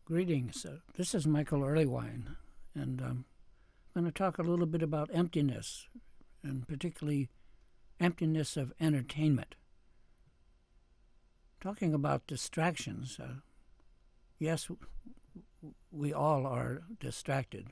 Greetings. This is Michael Erlewine, and I'm going to talk a little bit about emptiness, and particularly emptiness of entertainment. Talking about distractions, yes, we all are distracted.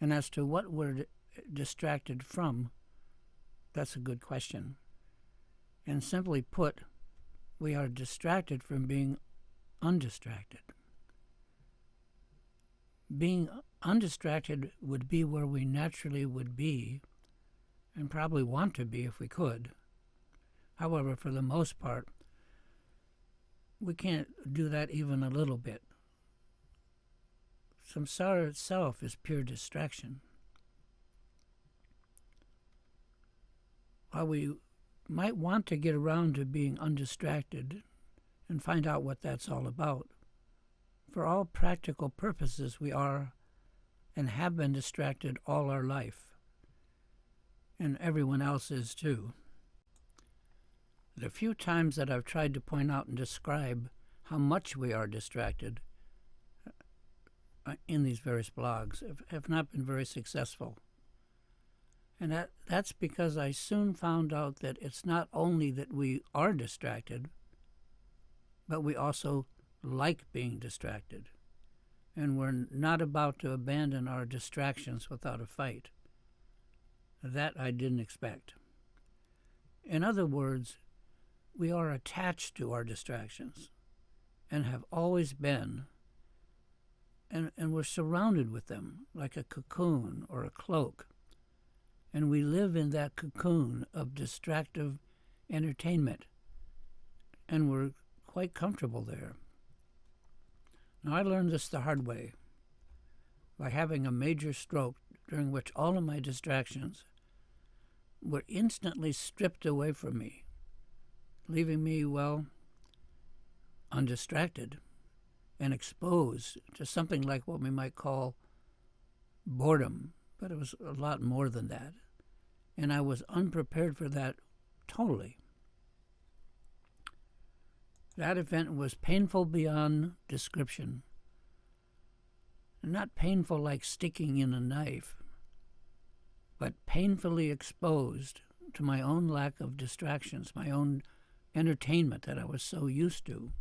And as to what we're distracted from, that's a good question. And simply put, we are distracted from being undistracted. Being undistracted would be where we naturally would be, and probably want to be if we could. However, for the most part, we can't do that even a little bit. Samsara itself is pure distraction. While we might want to get around to being undistracted and find out what that's all about, for all practical purposes, we are and have been distracted all our life, and everyone else is too. The few times that I've tried to point out and describe how much we are distracted in these various blogs have not been very successful. And that's because I soon found out that it's not only that we are distracted, but we also like being distracted, and we're not about to abandon our distractions without a fight. That I didn't expect. In other words, we are attached to our distractions and have always been, and we're surrounded with them like a cocoon or a cloak, and we live in that cocoon of distractive entertainment, and we're quite comfortable there. Now, I learned this the hard way by having a major stroke during which all of my distractions were instantly stripped away from me, leaving me, undistracted and exposed to something like what we might call boredom, but it was a lot more than that. And I was unprepared for that totally. That event was painful beyond description. Not painful like sticking in a knife, but painfully exposed to my own lack of distractions, my own entertainment that I was so used to.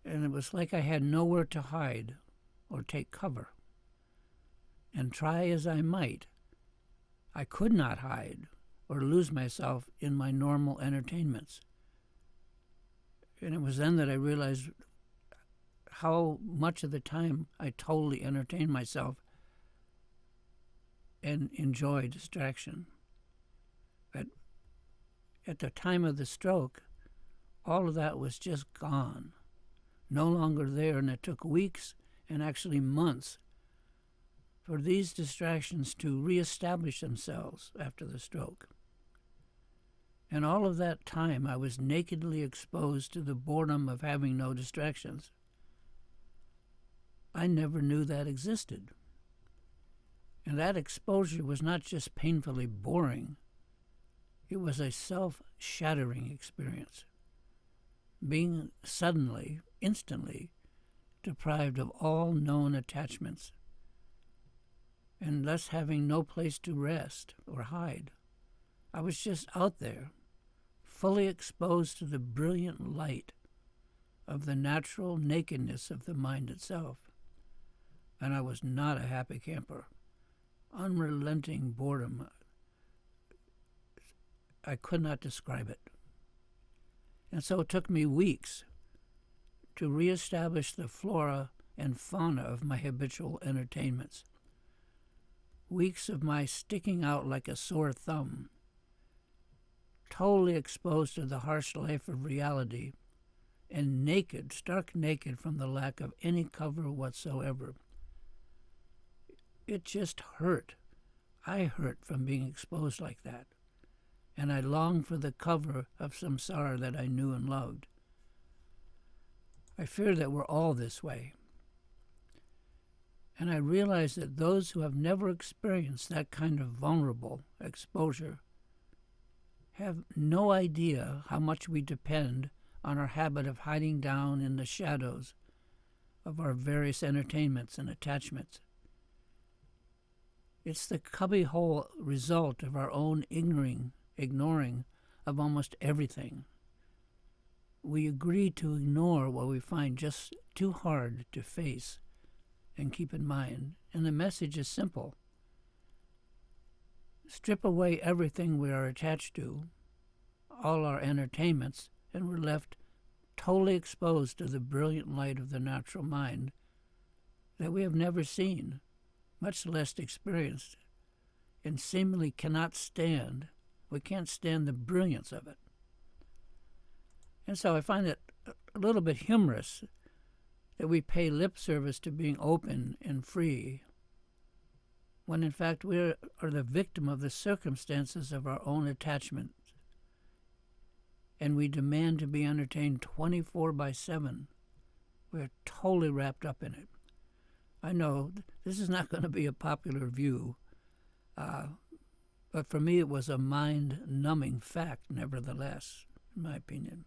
And it was like I had nowhere to hide or take cover. And try as I might, I could not hide or lose myself in my normal entertainments. And it was then that I realized how much of the time I totally entertained myself and enjoy distraction. But at the time of the stroke, all of that was just gone, no longer there, and it took weeks and actually months for these distractions to reestablish themselves after the stroke. And all of that time, I was nakedly exposed to the boredom of having no distractions. I never knew that existed. And that exposure was not just painfully boring. It was a self-shattering experience. Being suddenly, instantly, deprived of all known attachments, and thus having no place to rest or hide. I was just out there, fully exposed to the brilliant light of the natural nakedness of the mind itself. And I was not a happy camper. Unrelenting boredom. I could not describe it. And so it took me weeks to reestablish the flora and fauna of my habitual entertainments. Weeks of my sticking out like a sore thumb, totally exposed to the harsh life of reality, and naked, stark naked from the lack of any cover whatsoever. it just hurt. I hurt from being exposed like that, and I longed for the cover of samsara that I knew and loved. I fear that we're all this way. And I realize that those who have never experienced that kind of vulnerable exposure have no idea how much we depend on our habit of hiding down in the shadows of our various entertainments and attachments. It's the cubbyhole result of our own ignoring of almost everything. We agree to ignore what we find just too hard to face and keep in mind, and the message is simple. Strip away everything we are attached to, all our entertainments, and we're left totally exposed to the brilliant light of the natural mind that we have never seen, much less experienced, and seemingly cannot stand. We can't stand the brilliance of it. And so I find it a little bit humorous that we pay lip service to being open and free, when in fact we are the victim of the circumstances of our own attachment, and we demand to be entertained 24/7. We're totally wrapped up in it. I know this is not going to be a popular view, but for me it was a mind-numbing fact, nevertheless, in my opinion.